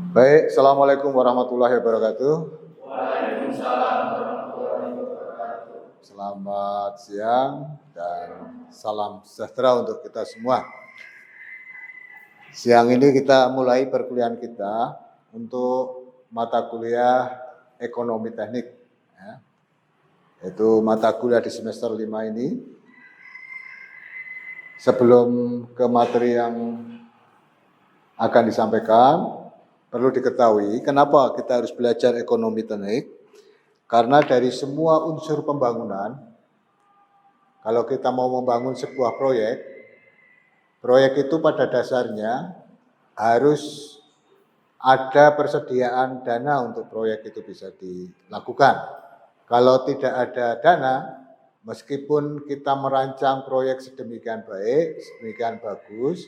Baik, Assalamualaikum warahmatullahi wabarakatuh. Waalaikumsalam warahmatullahi wabarakatuh. Selamat siang dan salam sejahtera untuk kita semua. Siang ini kita mulai perkuliahan kita untuk mata kuliah ekonomi teknik. Yaitu mata kuliah di semester 5 ini. Sebelum ke materi yang akan disampaikan, perlu diketahui kenapa kita harus belajar ekonomi teknik. Karena dari semua unsur pembangunan, kalau kita mau membangun sebuah proyek itu pada dasarnya harus ada persediaan dana untuk proyek itu bisa dilakukan. Kalau tidak ada dana, meskipun kita merancang proyek sedemikian baik, sedemikian bagus,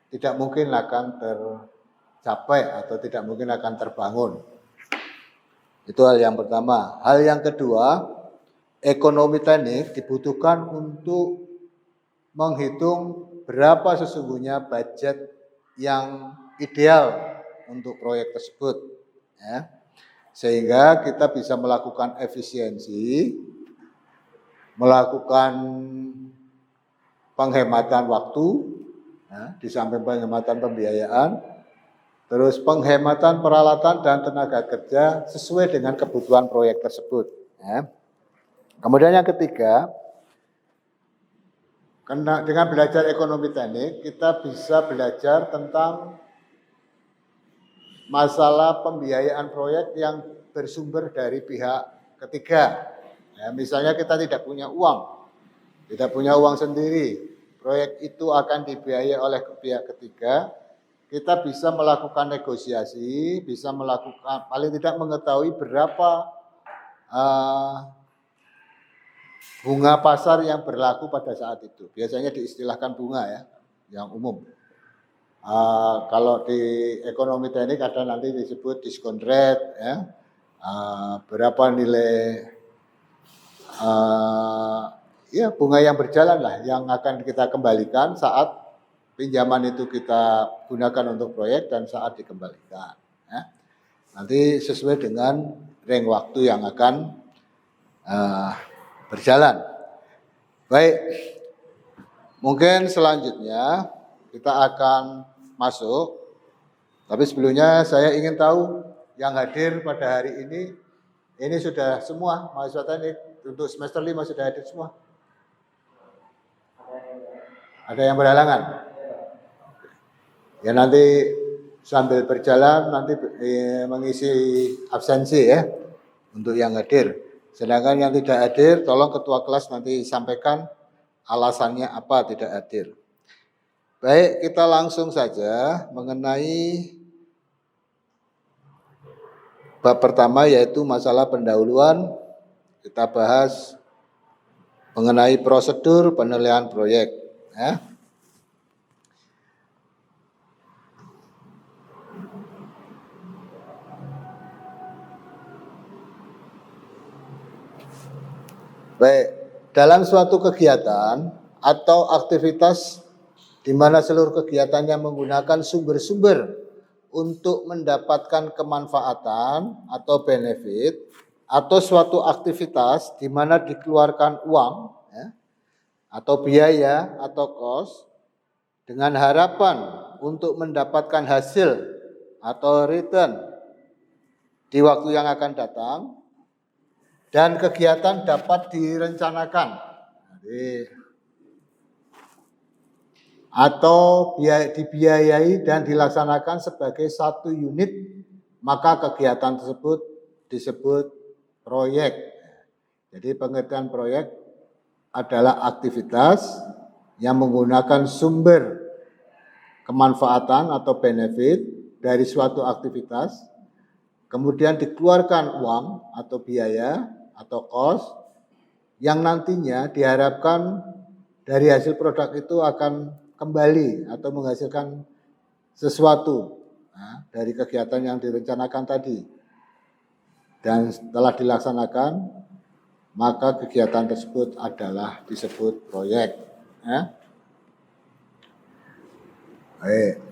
tidak mungkin akan tercapai atau tidak mungkin akan terbangun. Itu hal yang pertama. Hal yang kedua, ekonomi teknik dibutuhkan untuk menghitung berapa sesungguhnya budget yang ideal untuk proyek tersebut. Sehingga kita bisa melakukan efisiensi, melakukan penghematan waktu, di samping penghematan pembiayaan, terus penghematan peralatan dan tenaga kerja sesuai dengan kebutuhan proyek tersebut. Kemudian yang ketiga, dengan belajar ekonomi teknik, kita bisa belajar tentang masalah pembiayaan proyek yang bersumber dari pihak ketiga. Misalnya kita tidak punya uang sendiri, proyek itu akan dibiayai oleh pihak ketiga. Kita bisa melakukan negosiasi, bisa melakukan paling tidak mengetahui berapa bunga pasar yang berlaku pada saat itu. Biasanya diistilahkan bunga ya, yang umum. Kalau di ekonomi teknik ada nanti disebut diskon rate, ya. Berapa nilai bunga yang berjalan lah, yang akan kita kembalikan saat pinjaman itu kita gunakan untuk proyek dan saat dikembalikan. Nanti sesuai dengan ring waktu yang akan berjalan. Baik, mungkin selanjutnya kita akan masuk. Tapi sebelumnya saya ingin tahu yang hadir pada hari ini sudah semua mahasiswa teknik untuk semester 5 sudah hadir semua? Ada yang berhalangan? Ya nanti sambil berjalan nanti mengisi absensi ya untuk yang hadir. Sedangkan yang tidak hadir tolong ketua kelas nanti sampaikan alasannya apa tidak hadir. Baik, kita langsung saja mengenai bab pertama yaitu masalah pendahuluan. Kita bahas mengenai prosedur penilaian proyek. Baik, dalam suatu kegiatan atau aktivitas di mana seluruh kegiatannya menggunakan sumber-sumber untuk mendapatkan kemanfaatan atau benefit, atau suatu aktivitas di mana dikeluarkan uang atau biaya atau cost dengan harapan untuk mendapatkan hasil atau return di waktu yang akan datang, dan kegiatan dapat direncanakan atau dibiayai dan dilaksanakan sebagai satu unit, maka kegiatan tersebut disebut proyek. Jadi pengertian proyek adalah aktivitas yang menggunakan sumber kemanfaatan atau benefit dari suatu aktivitas, kemudian dikeluarkan uang atau biaya atau cost yang nantinya diharapkan dari hasil produk itu akan kembali atau menghasilkan sesuatu dari kegiatan yang direncanakan tadi. Dan setelah dilaksanakan, maka kegiatan tersebut adalah disebut proyek. Baik.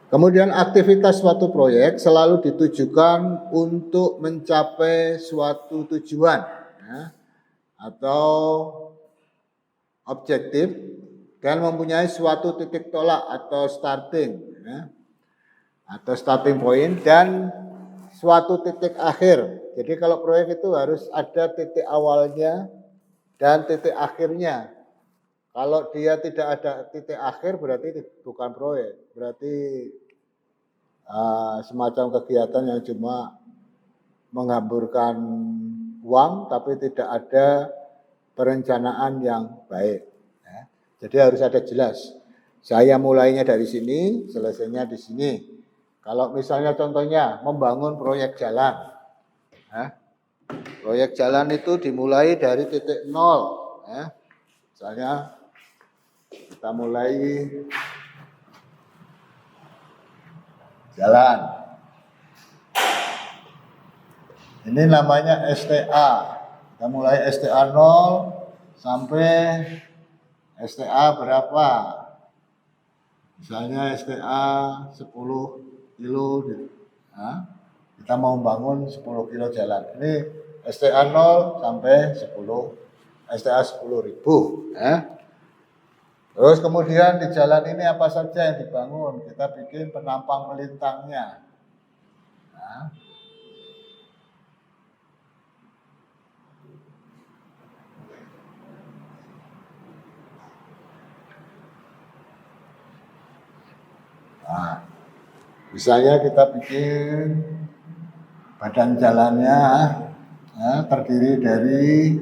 Kemudian aktivitas suatu proyek selalu ditujukan untuk mencapai suatu tujuan ya, atau objektif dan mempunyai suatu titik tolak atau starting ya, atau starting point dan suatu titik akhir. Jadi kalau proyek itu harus ada titik awalnya dan titik akhirnya. Kalau dia tidak ada titik akhir berarti bukan proyek, berarti semacam kegiatan yang cuma menghamburkan uang tapi tidak ada perencanaan yang baik. Ya. Jadi harus ada jelas. Saya mulainya dari sini, selesainya di sini. Kalau misalnya contohnya membangun proyek jalan, ya. Proyek jalan itu dimulai dari titik nol. Ya. Misalnya kita mulai jalan. Ini namanya STA. Kita mulai STA 0 sampai STA berapa? Misalnya STA 10 kilo gitu. Nah, kita mau bangun 10 kilo jalan. Ini STA 0 sampai 10, STA 10.000. Ya. Terus kemudian di jalan ini apa saja yang dibangun? Kita bikin penampang melintangnya. Nah, misalnya kita bikin badan jalannya ya, terdiri dari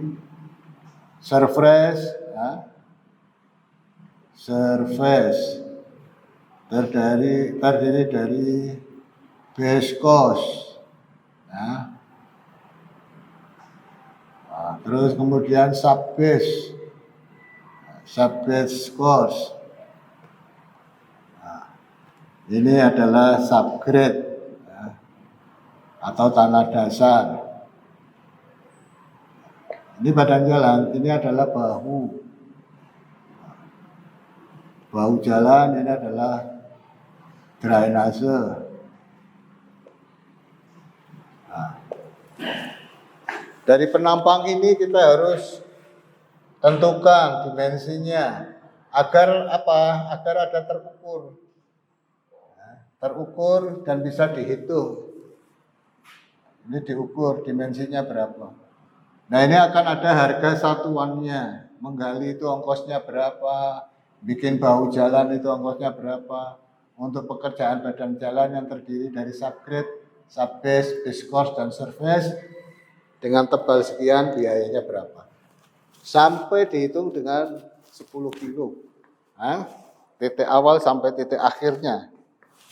surface, ya, terdiri dari base course, ya. Nah, terus kemudian subbase course. Ini adalah subgrade ya, atau tanah dasar. Ini badan jalan, ini adalah bahu. Bahu jalan ini adalah drainase. Nah, dari penampang ini kita harus tentukan dimensinya agar apa? Agar ada terukur. Terukur dan bisa dihitung. Ini diukur dimensinya berapa. Nah ini akan ada harga satuannya. Menggali itu ongkosnya berapa, bikin bahu jalan itu ongkosnya berapa. Untuk pekerjaan badan jalan yang terdiri dari subgrade, subbase, base course, dan surface dengan tebal sekian biayanya berapa. Sampai dihitung dengan 10 kilo. Nah, titik awal sampai titik akhirnya.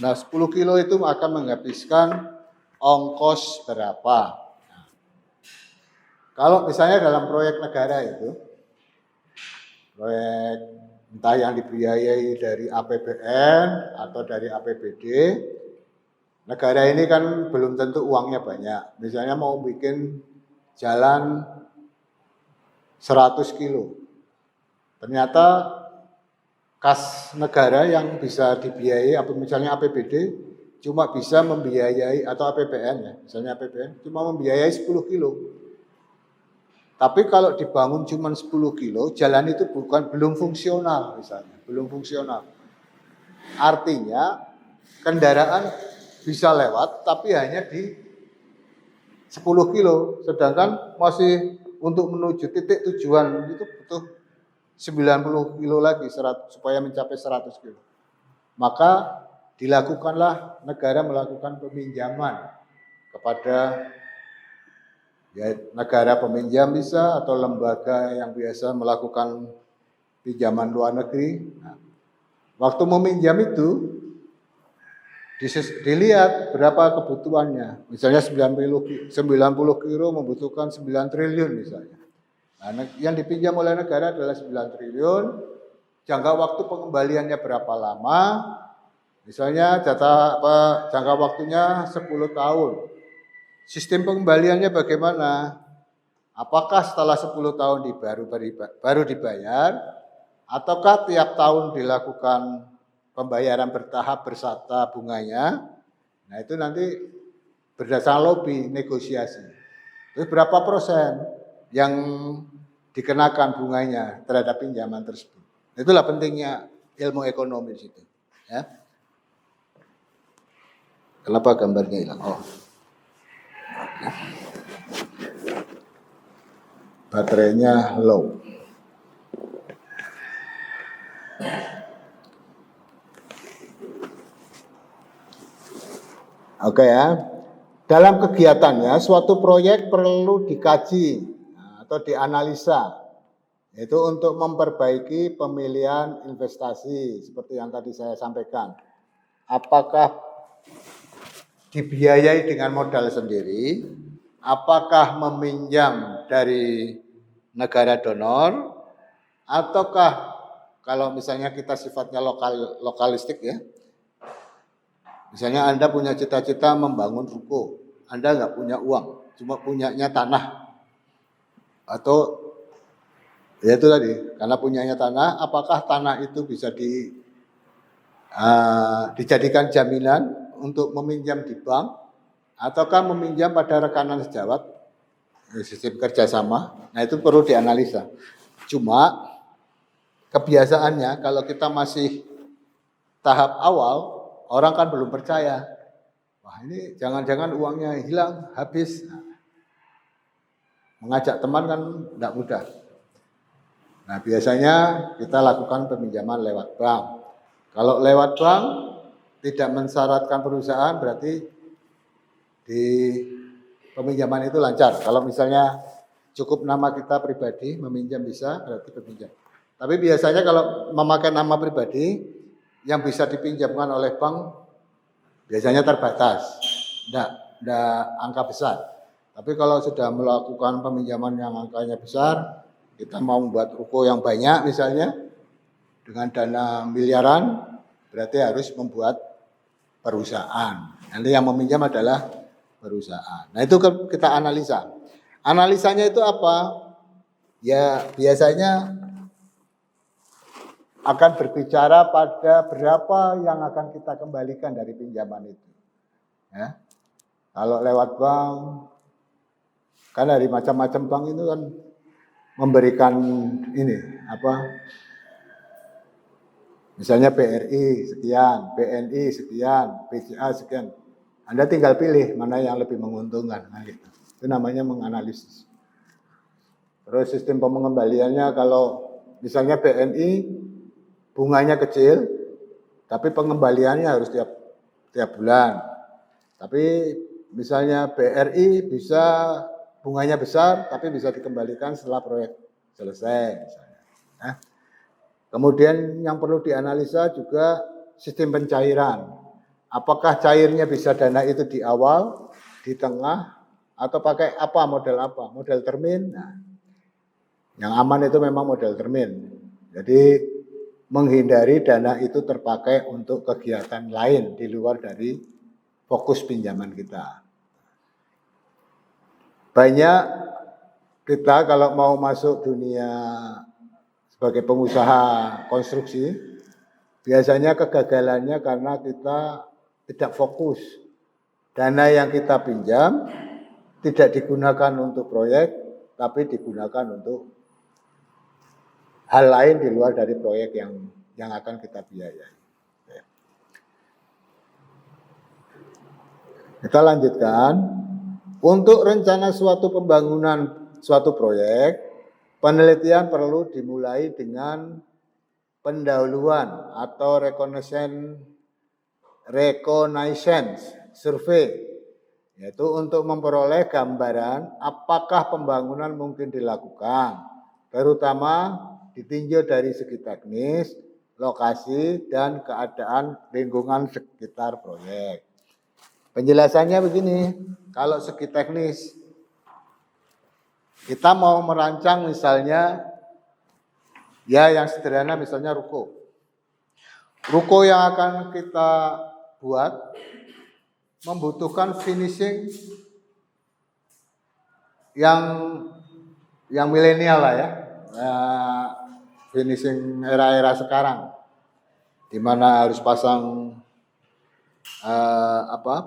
Nah, 10 kilo itu akan menghabiskan ongkos berapa. Nah, kalau misalnya dalam proyek negara itu, proyek entah yang dibiayai dari APBN atau dari APBD, negara ini kan belum tentu uangnya banyak. Misalnya mau bikin jalan 100 kilo. Ternyata kas negara yang bisa dibiayai, misalnya APBD cuma bisa membiayai, atau APBN ya, misalnya APBN cuma membiayai 10 kilo. Tapi kalau dibangun cuma 10 kilo, jalan itu belum fungsional misalnya, belum fungsional. Artinya kendaraan bisa lewat tapi hanya di 10 kilo, sedangkan masih untuk menuju titik tujuan itu butuh 90 kilo lagi supaya mencapai 100 kilo. Maka dilakukanlah, negara melakukan peminjaman kepada ya, negara peminjam bisa atau lembaga yang biasa melakukan pinjaman luar negeri. Nah, waktu meminjam itu dilihat berapa kebutuhannya. Misalnya 90 kilo membutuhkan 9 triliun misalnya. Nah, yang dipinjam oleh negara adalah 9 triliun, jangka waktu pengembaliannya berapa lama, misalnya jangka waktunya 10 tahun. Sistem pengembaliannya bagaimana? Apakah setelah 10 tahun baru dibayar, ataukah tiap tahun dilakukan pembayaran bertahap berserta bunganya. Nah itu nanti berdasarkan lobby negosiasi. Terus berapa persen yang dikenakan bunganya terhadap pinjaman tersebut. Itulah pentingnya ilmu ekonomi di situ. Ya. Kenapa gambarnya hilang? Oh. Baterainya low. Oke ya. Dalam kegiatannya suatu proyek perlu dikaji atau dianalisa. Itu untuk memperbaiki pemilihan investasi seperti yang tadi saya sampaikan. Apakah dibiayai dengan modal sendiri, apakah meminjam dari negara donor, ataukah kalau misalnya kita sifatnya lokalistik ya, misalnya Anda punya cita-cita membangun ruko, Anda nggak punya uang, cuma punyanya tanah, atau ya itu tadi, karena punyanya tanah, apakah tanah itu bisa dijadikan jaminan untuk meminjam di bank, ataukah meminjam pada rekanan sejawat, sistem kerjasama. Nah itu perlu dianalisa. Cuma kebiasaannya kalau kita masih tahap awal, orang kan belum percaya. Wah ini jangan-jangan uangnya hilang, habis. Mengajak teman kan tidak mudah. Nah biasanya kita lakukan peminjaman lewat bank. Kalau lewat bank tidak mensyaratkan perusahaan berarti di peminjaman itu lancar. Kalau misalnya cukup nama kita pribadi meminjam bisa berarti peminjam. Tapi biasanya kalau memakai nama pribadi yang bisa dipinjamkan oleh bank biasanya terbatas. Tidak angka besar. Tapi kalau sudah melakukan peminjaman yang angkanya besar, kita mau membuat ruko yang banyak misalnya dengan dana miliaran, berarti harus membuat perusahaan. Nanti yang meminjam adalah perusahaan. Nah itu kita analisa. Analisanya itu apa? Ya biasanya akan berbicara pada berapa yang akan kita kembalikan dari pinjaman itu. Ya. Kalau lewat bank, kan dari macam-macam bank itu kan memberikan ini misalnya BRI sekian, BNI sekian, BCA sekian. Anda tinggal pilih mana yang lebih menguntungkan. Nah, gitu. Itu namanya menganalisis. Terus sistem pengembaliannya kalau misalnya BNI bunganya kecil, tapi pengembaliannya harus tiap bulan. Tapi misalnya BRI bisa bunganya besar, tapi bisa dikembalikan setelah proyek selesai. Misalnya. Nah, kemudian yang perlu dianalisa juga sistem pencairan. Apakah cairnya bisa dana itu di awal, di tengah, atau pakai apa, model termin. Nah, yang aman itu memang model termin. Jadi menghindari dana itu terpakai untuk kegiatan lain di luar dari fokus pinjaman kita. Banyak kita kalau mau masuk dunia sebagai pengusaha konstruksi, biasanya kegagalannya karena kita tidak fokus. Dana yang kita pinjam tidak digunakan untuk proyek, tapi digunakan untuk hal lain di luar dari proyek yang akan kita biayai. Kita lanjutkan. Untuk rencana suatu pembangunan suatu proyek, penelitian perlu dimulai dengan pendahuluan atau reconnaissance survei, yaitu untuk memperoleh gambaran apakah pembangunan mungkin dilakukan, terutama ditinjau dari segi teknis, lokasi, dan keadaan lingkungan sekitar proyek. Penjelasannya begini, kalau segi teknis, kita mau merancang misalnya, ya yang sederhana misalnya ruko. Ruko yang akan kita buat membutuhkan finishing yang milenial lah ya, finishing era-era sekarang. di mana harus pasang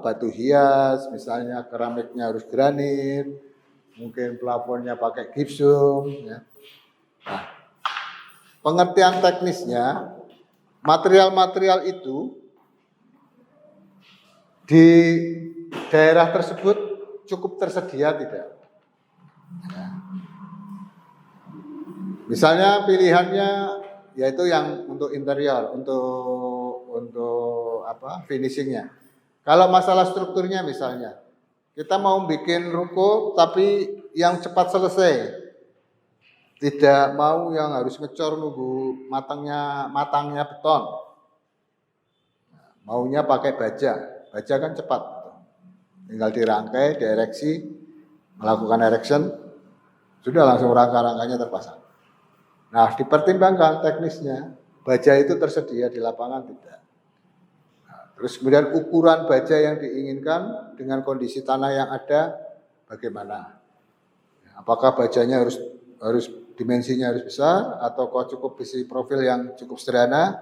batu hias, misalnya keramiknya harus granit, mungkin plafonnya pakai gipsum. Ya. Nah, pengertian teknisnya, material-material itu di daerah tersebut cukup tersedia tidak? Ya. Misalnya pilihannya yaitu yang untuk interior, untuk finishingnya. Kalau masalah strukturnya misalnya, kita mau bikin ruko tapi yang cepat selesai, tidak mau yang harus ngecor nunggu matangnya beton. Maunya pakai baja kan cepat, tinggal dirangkai, diereksi, melakukan erection, sudah langsung rangka-rangkanya terpasang. Nah, dipertimbangkan teknisnya, baja itu tersedia di lapangan tidak. Nah, terus kemudian ukuran baja yang diinginkan dengan kondisi tanah yang ada bagaimana? Apakah bajanya harus dimensinya harus besar atau kok cukup isi profil yang cukup sederhana?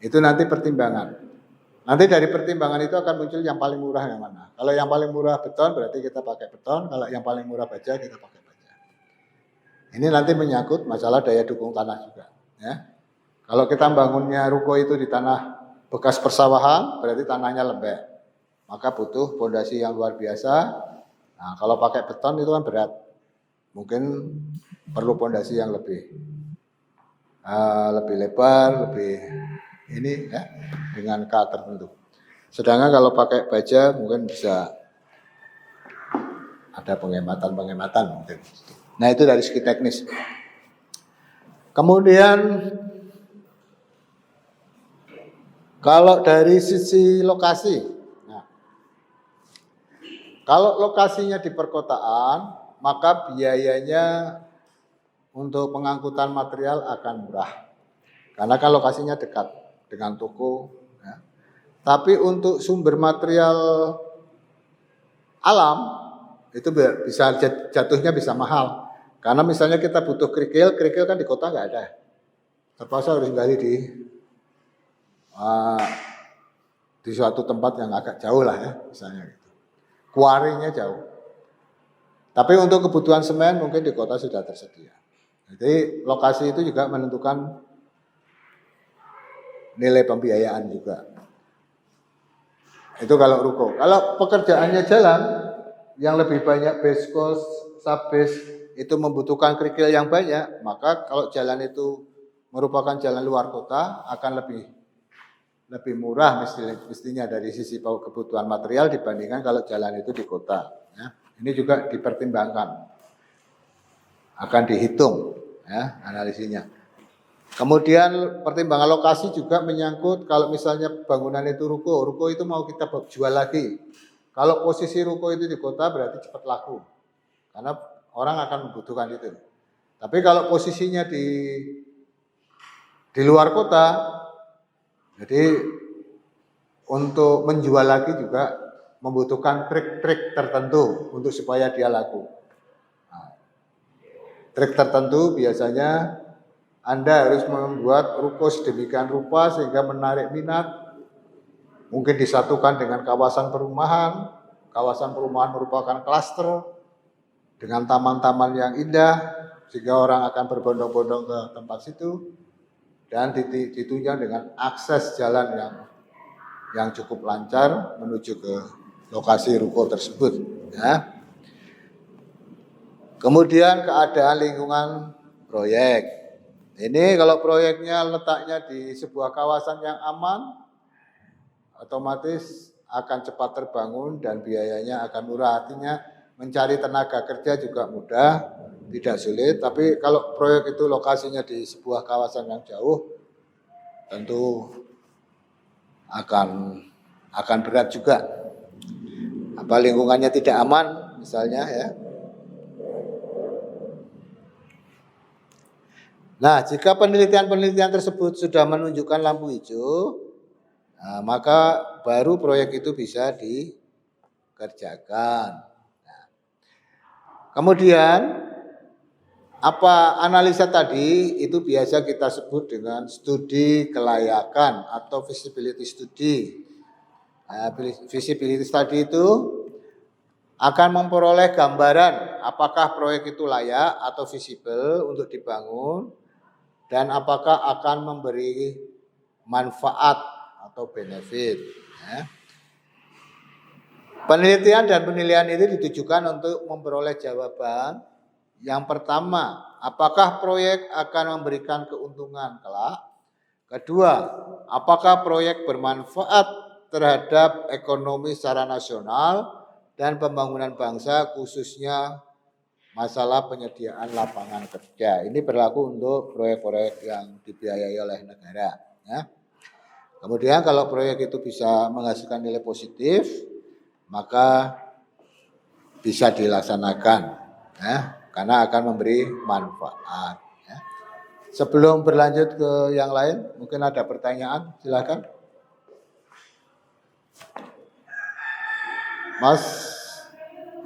Itu nanti pertimbangan. Nanti dari pertimbangan itu akan muncul yang paling murah yang mana. Kalau yang paling murah beton berarti kita pakai beton, kalau yang paling murah baja kita pakai baja. Ini nanti menyangkut masalah daya dukung tanah juga. Ya. Kalau kita bangunnya ruko itu di tanah bekas persawahan, berarti tanahnya lembek. Maka butuh fondasi yang luar biasa. Nah, kalau pakai beton itu kan berat. Mungkin perlu fondasi yang lebih lebar, lebih ini ya, dengan K tertentu. Sedangkan kalau pakai baja mungkin bisa ada penghematan mungkin. Nah, itu dari segi teknis. Kemudian kalau dari sisi lokasi, nah, kalau lokasinya di perkotaan, maka biayanya untuk pengangkutan material akan murah. Karena kan lokasinya dekat dengan toko. Ya. Tapi untuk sumber material alam, itu bisa jatuhnya bisa mahal. Karena misalnya kita butuh kerikil kan di kota nggak ada. Terpaksa harus gali di suatu tempat yang agak jauh lah ya, misalnya gitu. Kuarinya jauh. Tapi untuk kebutuhan semen mungkin di kota sudah tersedia. Jadi lokasi itu juga menentukan nilai pembiayaan juga. Itu kalau ruko. Kalau pekerjaannya jalan, yang lebih banyak base cost, sub base, itu membutuhkan kerikil yang banyak, maka kalau jalan itu merupakan jalan luar kota akan lebih murah mestinya dari sisi kebutuhan material dibandingkan kalau jalan itu di kota. Ya. Ini juga dipertimbangkan, akan dihitung ya analisinya. Kemudian pertimbangan lokasi juga menyangkut kalau misalnya bangunan itu ruko itu mau kita jual lagi. Kalau posisi ruko itu di kota berarti cepat laku. Karena orang akan membutuhkan itu. Tapi kalau posisinya di luar kota, jadi untuk menjual lagi juga membutuhkan trik-trik tertentu untuk supaya dia laku. Nah, trik tertentu biasanya Anda harus membuat ruko sedemikian rupa sehingga menarik minat. Mungkin disatukan dengan kawasan perumahan. Kawasan perumahan merupakan klaster dengan taman-taman yang indah sehingga orang akan berbondong-bondong ke tempat situ dan ditunjang dengan akses jalan yang cukup lancar menuju ke lokasi ruko tersebut. Ya. Kemudian keadaan lingkungan proyek. Ini kalau proyeknya letaknya di sebuah kawasan yang aman, otomatis akan cepat terbangun dan biayanya akan murah. Artinya mencari tenaga kerja juga mudah, tidak sulit. Tapi kalau proyek itu lokasinya di sebuah kawasan yang jauh, tentu akan berat juga. Apa lingkungannya tidak aman, misalnya ya. Nah, jika penelitian tersebut sudah menunjukkan lampu hijau, nah, maka baru proyek itu bisa dikerjakan. Nah, kemudian Apa analisa tadi itu biasa kita sebut dengan studi kelayakan atau feasibility study. Nah, feasibility study itu akan memperoleh gambaran apakah proyek itu layak atau visible untuk dibangun dan apakah akan memberi manfaat atau benefit. Ya. Penelitian dan penilaian itu ditujukan untuk memperoleh jawaban. Yang pertama, apakah proyek akan memberikan keuntungan kelak? Kedua, apakah proyek bermanfaat terhadap ekonomi secara nasional dan pembangunan bangsa, khususnya masalah penyediaan lapangan kerja. Ini berlaku untuk proyek-proyek yang dibiayai oleh negara. Ya. Kemudian kalau proyek itu bisa menghasilkan nilai positif, maka bisa dilaksanakan. Ya. Karena akan memberi manfaat. Ya. Sebelum berlanjut ke yang lain, mungkin ada pertanyaan, silakan. Mas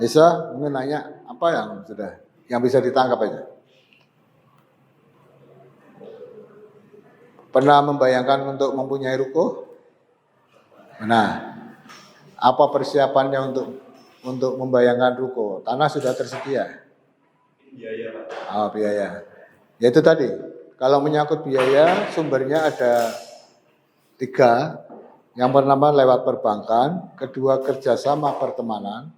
Nisa mungkin nanya apa yang bisa ditangkap aja. Pernah membayangkan untuk mempunyai ruko? Nah, apa persiapannya untuk membayangkan ruko? Tanah sudah tersedia? Biaya, Pak. Oh, biaya. Ya itu tadi, kalau menyangkut biaya, sumbernya ada 3. Yang pertama lewat perbankan, kedua kerjasama pertemanan,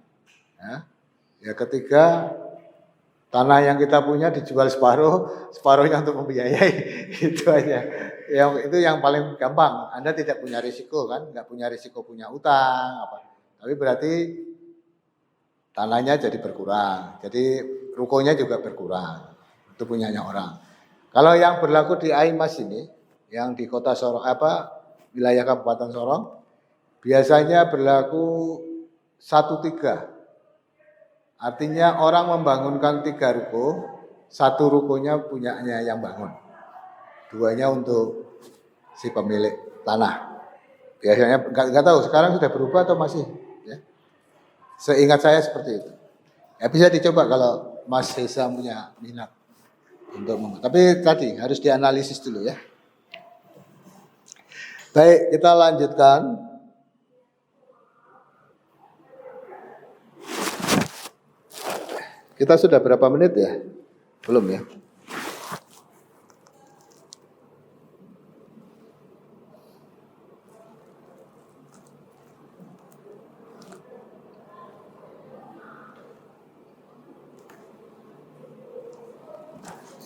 ya ketiga tanah yang kita punya dijual separuhnya untuk membiayai, itu aja. Itu yang paling gampang. Anda tidak punya risiko kan, nggak punya risiko punya utang, tapi berarti tanahnya jadi berkurang, jadi rukonya juga berkurang, itu punyanya orang. Kalau yang berlaku di Aimas ini, yang di kota Sorong, wilayah Kabupaten Sorong, biasanya berlaku 1/3. Artinya orang membangunkan 3 ruko, 1 rukonya punyanya yang bangun, 2-nya untuk si pemilik tanah. Biasanya nggak tahu sekarang sudah berubah atau masih. Ya. Seingat saya seperti itu. Ya bisa dicoba kalau Mas Hesa punya minat untuk tapi tadi harus dianalisis dulu ya. Baik, kita lanjutkan. Kita sudah berapa menit ya? Belum ya?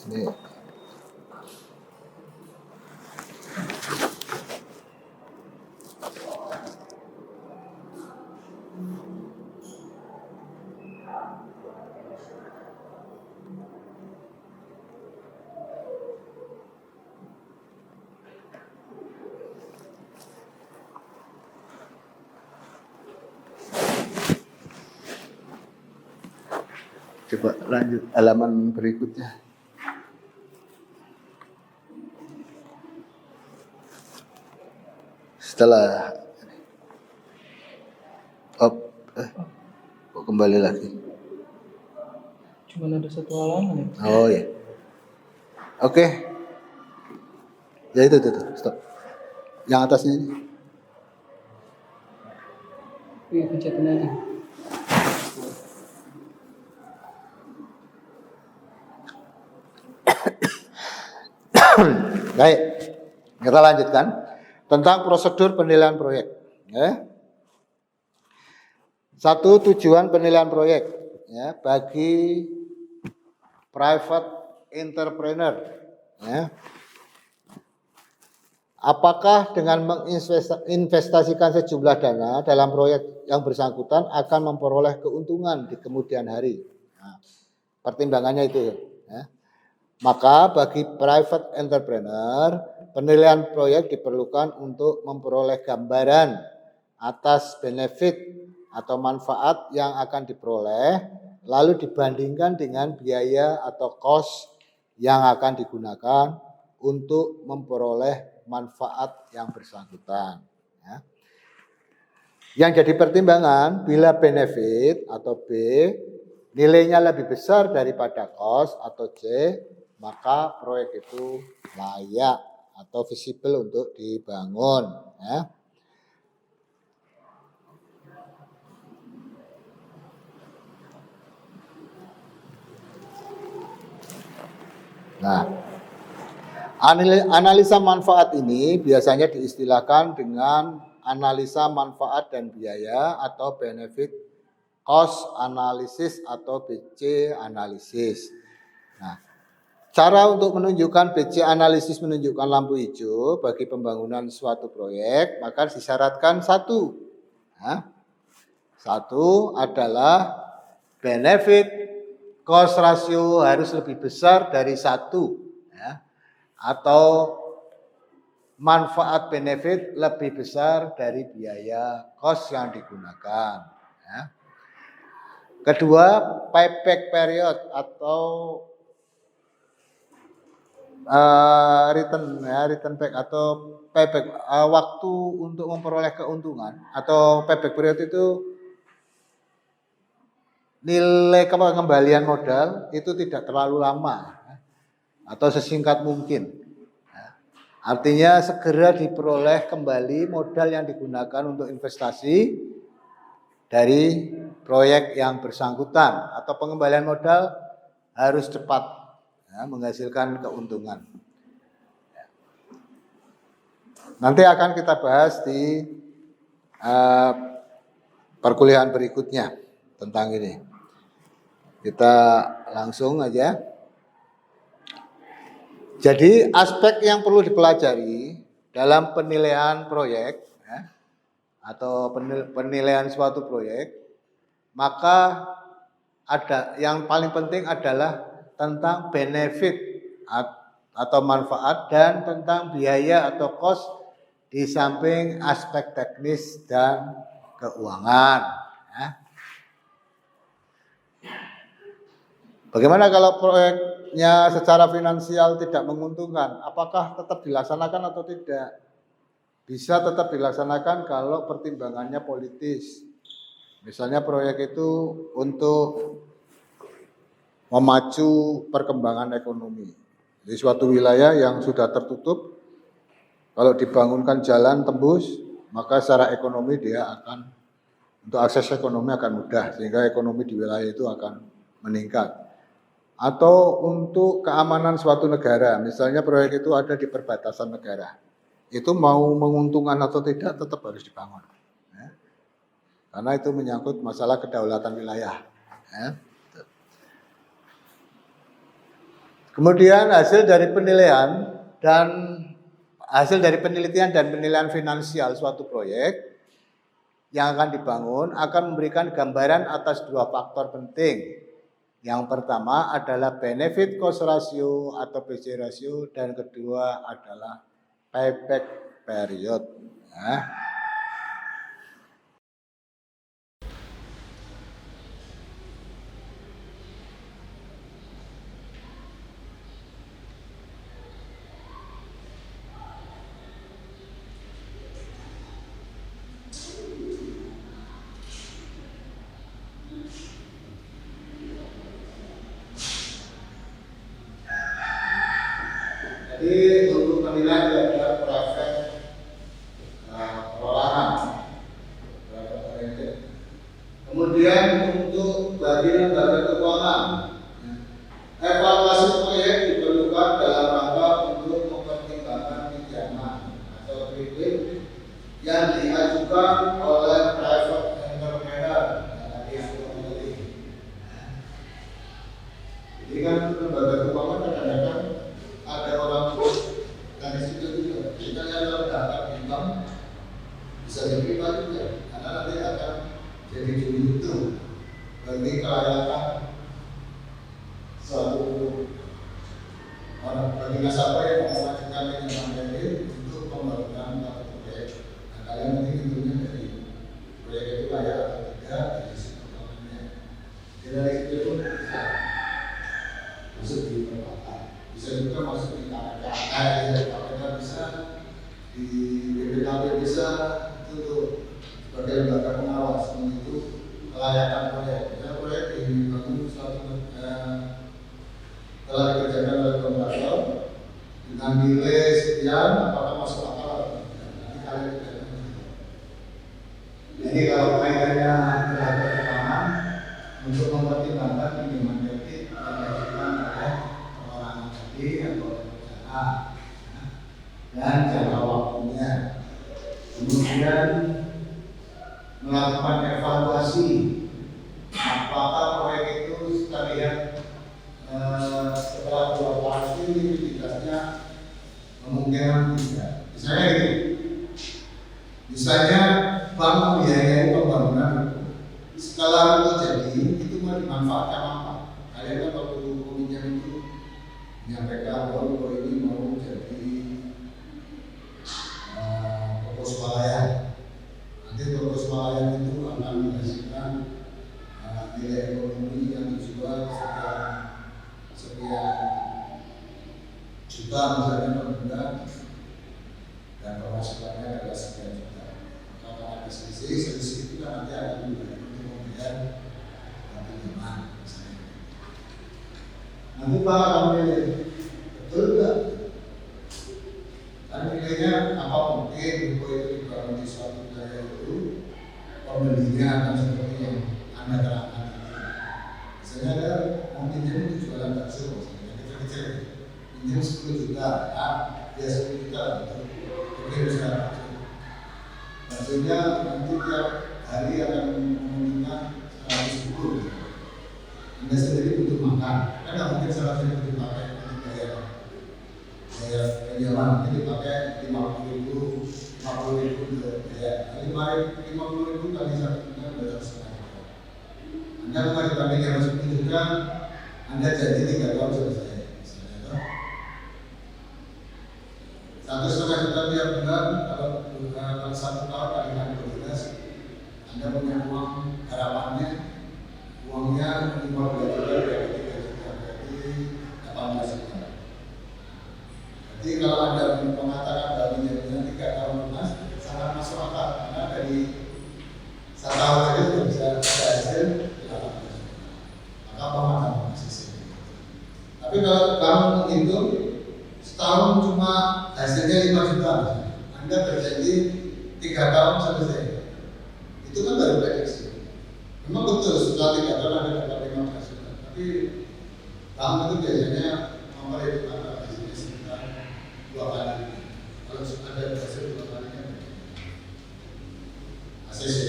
Ini. Coba lanjut halaman berikutnya. Setelah kok kembali lagi. Cuma ada 1 halaman ya. Oh ya. Oke. Ya itu, stop. Yang atasnya ini. Wih, pencetin aja. Baik, kita lanjutkan tentang prosedur penilaian proyek. Ya. 1, tujuan penilaian proyek ya, bagi private entrepreneur. Ya. Apakah dengan menginvestasikan sejumlah dana dalam proyek yang bersangkutan akan memperoleh keuntungan di kemudian hari? Nah, pertimbangannya itu ya. Maka bagi private entrepreneur, penilaian proyek diperlukan untuk memperoleh gambaran atas benefit atau manfaat yang akan diperoleh, lalu dibandingkan dengan biaya atau cost yang akan digunakan untuk memperoleh manfaat yang bersangkutan. Ya. Yang jadi pertimbangan bila benefit atau B nilainya lebih besar daripada cost atau C, maka proyek itu layak atau visible untuk dibangun. Ya. Nah, analisa manfaat ini biasanya diistilahkan dengan analisa manfaat dan biaya atau benefit cost analysis atau BC analisis. Nah, cara untuk menunjukkan BC analisis menunjukkan lampu hijau bagi pembangunan suatu proyek, maka disyaratkan satu. Nah, satu adalah benefit cost ratio harus lebih besar dari satu, ya, atau manfaat benefit lebih besar dari biaya cost yang digunakan. Ya. Kedua, payback period atau return back atau payback waktu untuk memperoleh keuntungan atau payback period itu nilai pengembalian modal itu tidak terlalu lama atau sesingkat mungkin. Artinya segera diperoleh kembali modal yang digunakan untuk investasi dari proyek yang bersangkutan atau pengembalian modal harus cepat, ya, menghasilkan keuntungan. Nanti akan kita bahas di perkuliahan berikutnya tentang ini. Kita langsung aja. Jadi aspek yang perlu dipelajari dalam penilaian proyek, ya, atau penilaian suatu proyek, maka ada yang paling penting adalah tentang benefit atau manfaat dan tentang biaya atau cost di samping aspek teknis dan keuangan. Ya. Bagaimana kalau proyeknya secara finansial tidak menguntungkan? Apakah tetap dilaksanakan atau tidak? Bisa tetap dilaksanakan kalau pertimbangannya politis. Misalnya proyek itu untuk memacu perkembangan ekonomi. Di suatu wilayah yang sudah tertutup, kalau dibangunkan jalan tembus, maka secara ekonomi dia akan, untuk akses ekonomi akan mudah, sehingga ekonomi di wilayah itu akan meningkat. Atau untuk keamanan suatu negara, misalnya proyek itu ada di perbatasan negara, itu mau menguntungkan atau tidak tetap harus dibangun, ya. Karena itu menyangkut masalah kedaulatan wilayah, ya. Kemudian hasil dari penelitian dan penilaian finansial suatu proyek yang akan dibangun akan memberikan gambaran atas dua faktor penting. Yang pertama adalah benefit cost ratio atau BC ratio, dan kedua adalah payback period. Nah. Jadi untuk penilaian ada private perorangan, kemudian untuk bagi lembaga keuangan, evaluasi proyek diperlukan dalam rangka untuk mempertimbangkan pinjaman atau kredit yang diajukan oleh private entrepreneur yang tadi aku memilih. Jadi kan lembaga keuangan kadang-kadang ada orang dari situ juga. Kita yang daftar income bisa diterima juga, karena nanti akan jadi juri itu bagi kelayakan suatu orang, bagi nasabah yang mengajukan pinjaman kredit untuk pembangunan suatu proyek. Nah, kalian nanti tentunya dari proyek itu layak atau tidak dari situ keuangannya. Dari situ pun bisa masuk di perbankan. Bisa juga masuk di KPK, bisa di BPKB, bisa itu sebagai lembaga pengawas untuk kelayakan proyek. ya proyek dibangun telah dikerjakan oleh kontraktor dengan nilai sekian, apakah masuk akal atau tidak? Nanti kalian kerjakan. Jadi kalau kaitannya terhadap rekaman untuk mempertimbangkan pinjaman kredit yang diajukan oleh perorangan tadi atau perusahaan dan jangka waktunya. Kemudian melakukan evaluasi apakah proyek itu terlihat setelah 2 tahun ini likuiditasnya kemungkinan tidak. Misalnya gitu, misalnya bank membiayai pembangunan setelah itu jadi itu mau dimanfaatkan apa? Kalian kan waktu peminjam itu menyampaikan bahwa ini mau jadi toko swalayan. Nanti toko swalayan itu akan menghasilkan nilai ekonomi yang dijual sekian juta misalnya per bulan dan pemasukannya adalah sekian juta. Kalau ada selisih itu kan nanti akan membayar pinjaman misalnya. Nanti Pak akan milih betul nggak? Kan nilainya apa mungkin ruko itu dibangun di suatu wilayah itu pembelinya akan seperti yang Anda terangkan. Misalnya ada mau pinjam untuk jualan bakso, kecil-kecil, pinjam 10 juta, ya 10 juta, oke usaha bakso. Baksonya nanti tiap hari akan meminta 110. Anda sendiri butuh makan, kan nggak mungkin salah satu dipakai untuk bayar penjualan, nanti dipakai 50.000 ya, 50.000 kali 1 juta berarti 1,5 juta. Anda mengajukan pinjaman 10 juta, Anda janji 3 tahun selesai. Misalnya, 1,5 juta tiap bulan, kalau 1 tahun kali 12, Anda punya uang harapannya, uangnya 15 juta dari 3 juta berarti 18 juta. Jadi kalau Anda mengatakan bahwa pinjamannya 3 tahun lunas, sangat masuk akal karena dari 1 tahun saja sudah bisa ada hasil 18 juta. Maka pemahaman sisi. Tapi kalau kamu menghitung setahun cuma hasilnya 5 juta, Anda berjanji 3 tahun selesai. Itu kan baru prediksi. Memang betul setelah 3 tahun Anda dapat 15 juta. Tapi bank itu biasanya memperhitungkan hasilnya sekitar 2 kali. Kalau Anda berhasil 2 kalinya ACC.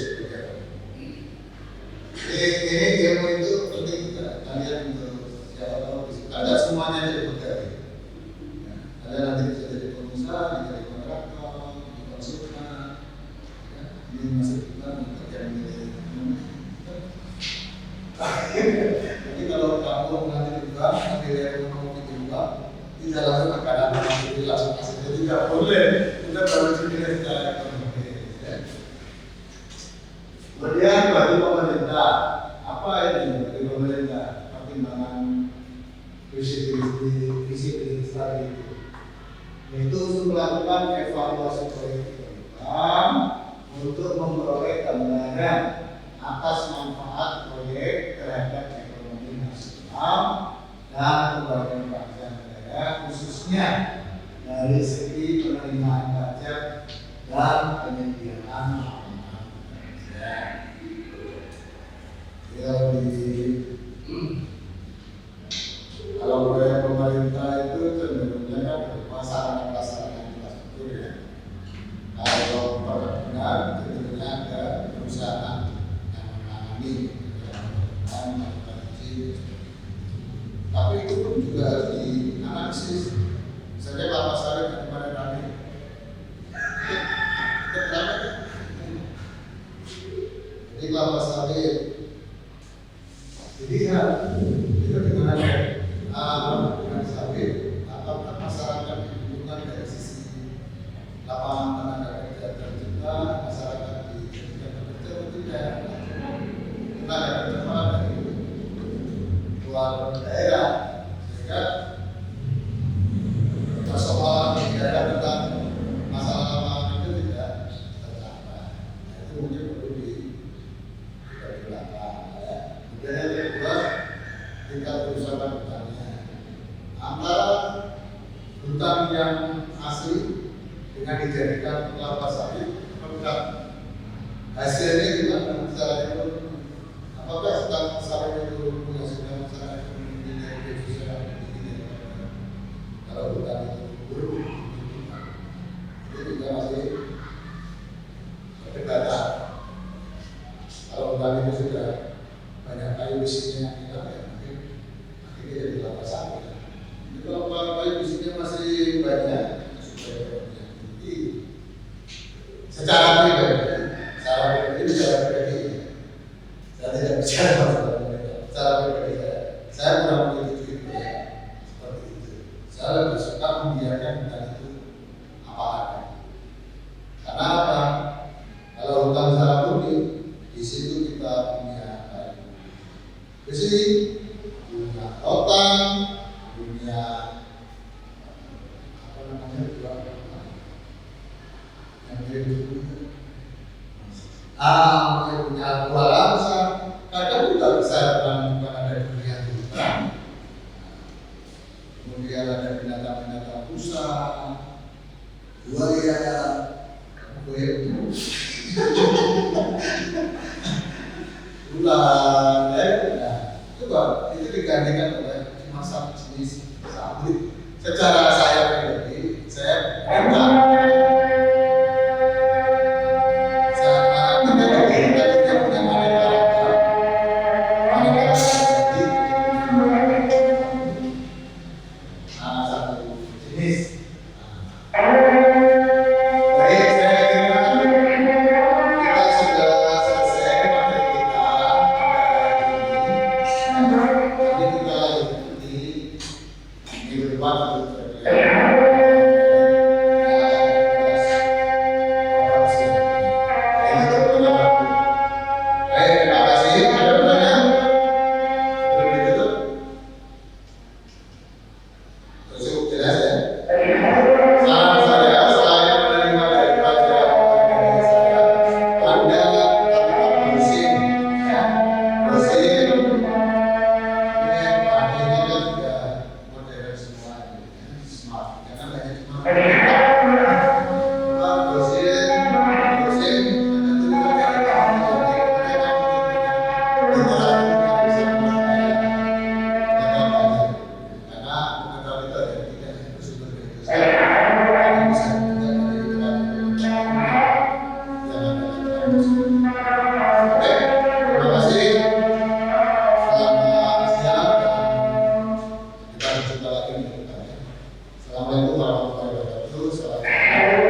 Ini ilmu itu penting juga. Kalian untuk siapa tahu tidak semuanya jadi pegawai. Kalian nanti bisa jadi pengusaha, jadi kontraktor, jadi konsultan. Ini masih kita mengerjakan ini. Jadi kalau kamu nanti di bank, nilai ekonomi di bank, tidak langsung akan ada masuk langsung masuk. Jadi tidak boleh kita baru dinilai secara ekonomi. Kemudian bagi pemerintah, apa ini bagi pemerintah pertimbangan visibility study itu? Yaitu untuk melakukan evaluasi proyek program untuk memperoleh gambaran atas manfaat proyek terhadap ekonomi nasional dan pembagian bangsa negara, khususnya dari segi penerimaan pajak dan penyediaan lapangan kerja. Kalau proyek pemerintah itu cenderungnya kan berupa sarana-prasarana infrastruktur ya. Kalau perkebunan cenderungnya ada perusahaan yang menangani dan melakukan uji. Tapi itu pun juga harus dianalisis. Misalnya kelapa sawit yang kemarin tadi, itu berapa ya? Jadi kelapa sawit dilihat itu dengan sawit atau masyarakat dibutuhkan dari sisi lapangan tenaga kerja tercipta, masyarakat dijadikan bekerja atau tidak. Tenaga kerja malah dari luar daerah, sehingga persoalan negara tentang masalah lapangan itu tidak tercapai. Itu mungkin perlu dipertimbangkan. tingkat kerusakan hutannya. Antara hutan yang asli dengan dijadikan kelapa sawit, apakah hasilnya gimana secara ekonomi? Apakah hutan sawit itu menghasilkan secara ekonomi dari devisa begini? Kalau hutan itu buruk, itu juga masih perdebatan. Kalau hutan itu sudah banyak kayu besinya yang hilang, ya mungkin akhirnya jadi kelapa sawit. Kalau kayu besinya masih banyak, supaya ekonominya tinggi. Secara pribadi, saya tidak bicara masalah mereka. Secara pribadi saya kurang memiliki itu ya, seperti itu. Saya lebih suka membiarkan hutan itu apa adanya. Karena apa? Kalau hutan secara murni, di situ kita punya kayu besi, punya rotan, punya apa namanya juga yang punya buah langsa. Kadang juga bisa bukan ada durian hutan. Kemudian ada binatang-binatang busa, buaya, ular, itu digantikan oleh masa jenis sabit. Secara saya pribadi, saya minta Assalamualaikum warahmatullahi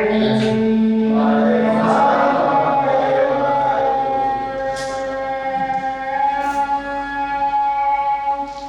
wabarakatuh.